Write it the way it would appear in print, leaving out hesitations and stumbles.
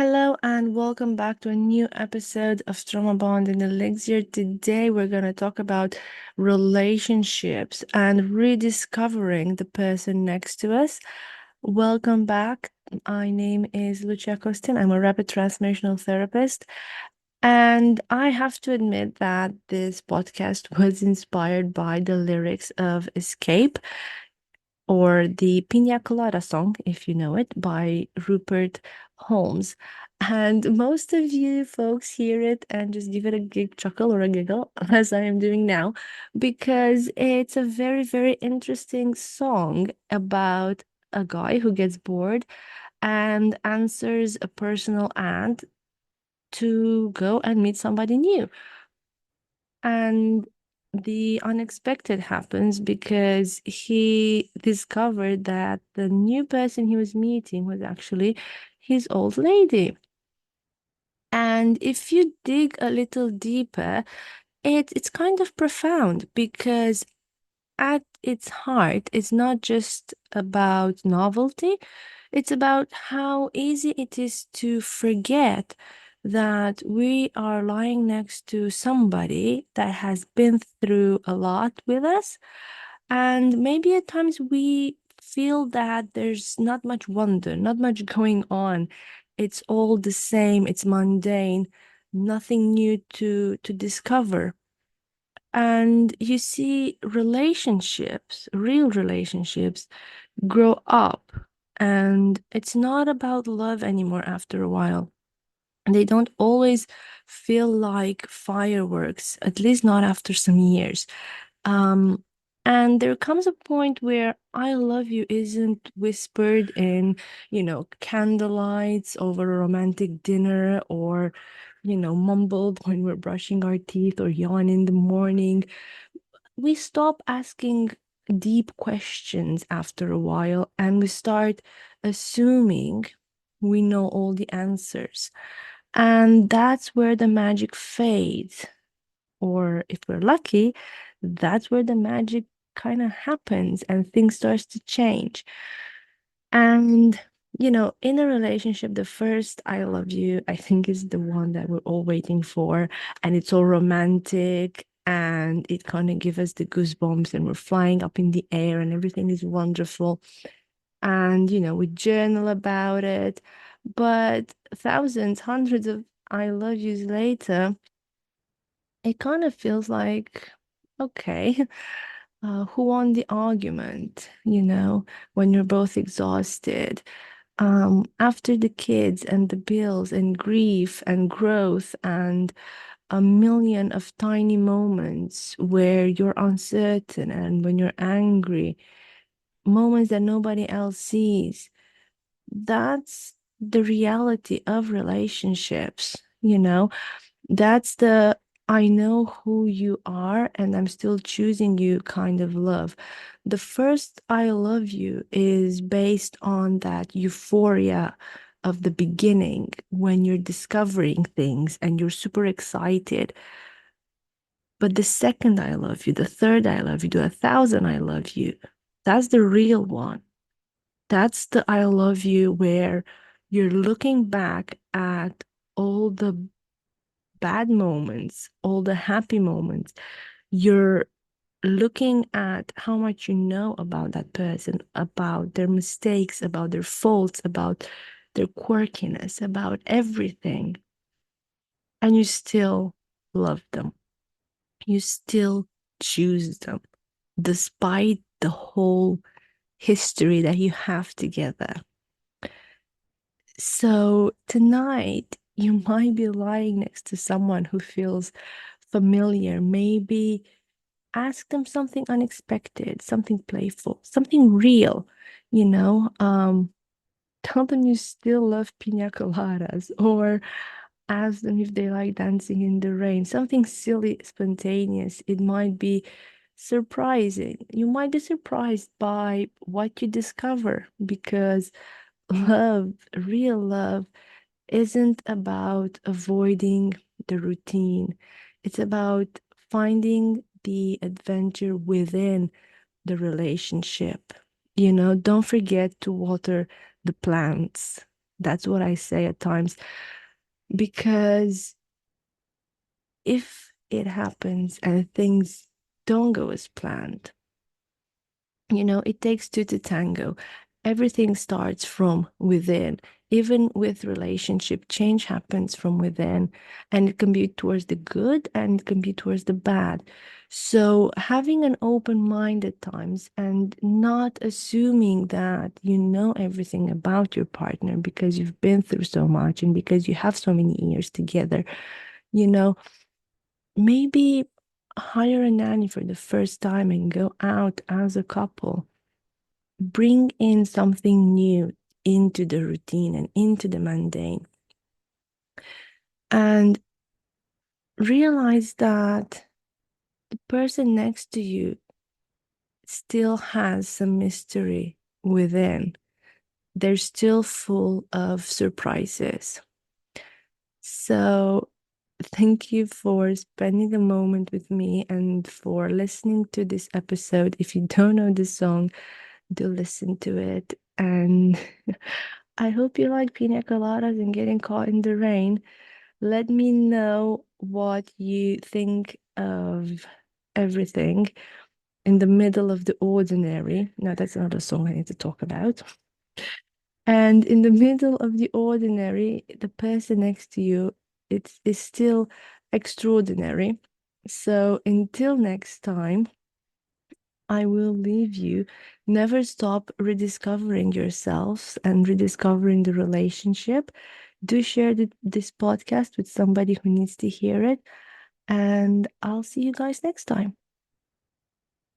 Hello and welcome back to a new episode of Trauma Bond and Elixir. Today we're going to talk about relationships and rediscovering the person next to us. Welcome back. My name is Lucia Costin. I'm a rapid transformational therapist. And I have to admit that this podcast was inspired by the lyrics of Escape, or the Pina Colada song, if you know it, by Rupert Holmes. And most of you folks hear it and just give it a chuckle or a giggle, as I am doing now, because it's a very, very interesting song about a guy who gets bored and answers a personal ad to go and meet somebody new. And the unexpected happens because he discovered that the new person he was meeting was actually his old lady. And if you dig a little deeper, it's kind of profound because at its heart, it's not just about novelty, it's about how easy it is to forget that we are lying next to somebody that has been through a lot with us. And maybe at times we feel that there's not much wonder, not much going on. It's all the same, it's mundane, nothing new to discover. And you see relationships, real relationships, grow up. And it's not about love anymore after a while. They don't always feel like fireworks, at least not after some years. Um, and there comes a point where I love you isn't whispered in, candlelights over a romantic dinner or, mumbled when we're brushing our teeth or yawn in the morning. We stop asking deep questions after a while and we start assuming we know all the answers. And that's where the magic fades. Or if we're lucky, that's where the magic kind of happens and things starts to change. And in a relationship, the first I love you, I think, is the one that we're all waiting for. And it's all romantic and it kind of gives us the goosebumps and we're flying up in the air and everything is wonderful. And, we journal about it. But thousands, hundreds of I love yous later, it kind of feels like, okay, who won the argument, when you're both exhausted? After the kids and the bills and grief and growth and a million of tiny moments where you're uncertain and when you're angry, moments that nobody else sees, that's the reality of relationships, That's the I know who you are and I'm still choosing you kind of love. The first I love you is based on that euphoria of the beginning when you're discovering things and you're super excited. But the second I love you, the third I love you, the 1,000 I love you, that's the real one. That's the I love you where you're looking back at all the bad moments, all the happy moments. You're looking at how much you know about that person, about their mistakes, about their faults, about their quirkiness, about everything. And you still love them. You still choose them, despite the whole history that you have together. So tonight, you might be lying next to someone who feels familiar. Maybe ask them something unexpected, something playful, something real, you know. Tell them you still love pina coladas or ask them if they like dancing in the rain, something silly, spontaneous. It might be surprising. You might be surprised by what you discover because love, real love, isn't about avoiding the routine. It's about finding the adventure within the relationship. Don't forget to water the plants. That's what I say at times. Because if it happens and things don't go as planned, it takes two to tango. Everything starts from within. Even with relationship, change happens from within, and it can be towards the good and it can be towards the bad. So having an open mind at times and not assuming that you know everything about your partner because you've been through so much and because you have so many years together, you know, maybe hire a nanny for the first time and go out as a couple. Bring in something new into the routine and into the mundane. And realize that the person next to you still has some mystery within. They're still full of surprises. So, thank you for spending a moment with me and for listening to this episode. If you don't know the song, do listen to it. And I hope you like pina coladas and getting caught in the rain. Let me know what you think of everything in the middle of the ordinary. No, that's another song I need to talk about. And in the middle of the ordinary, the person next to you, is still extraordinary. So until next time, I will leave you. Never stop rediscovering yourselves and rediscovering the relationship. Do share this podcast with somebody who needs to hear it. And I'll see you guys next time.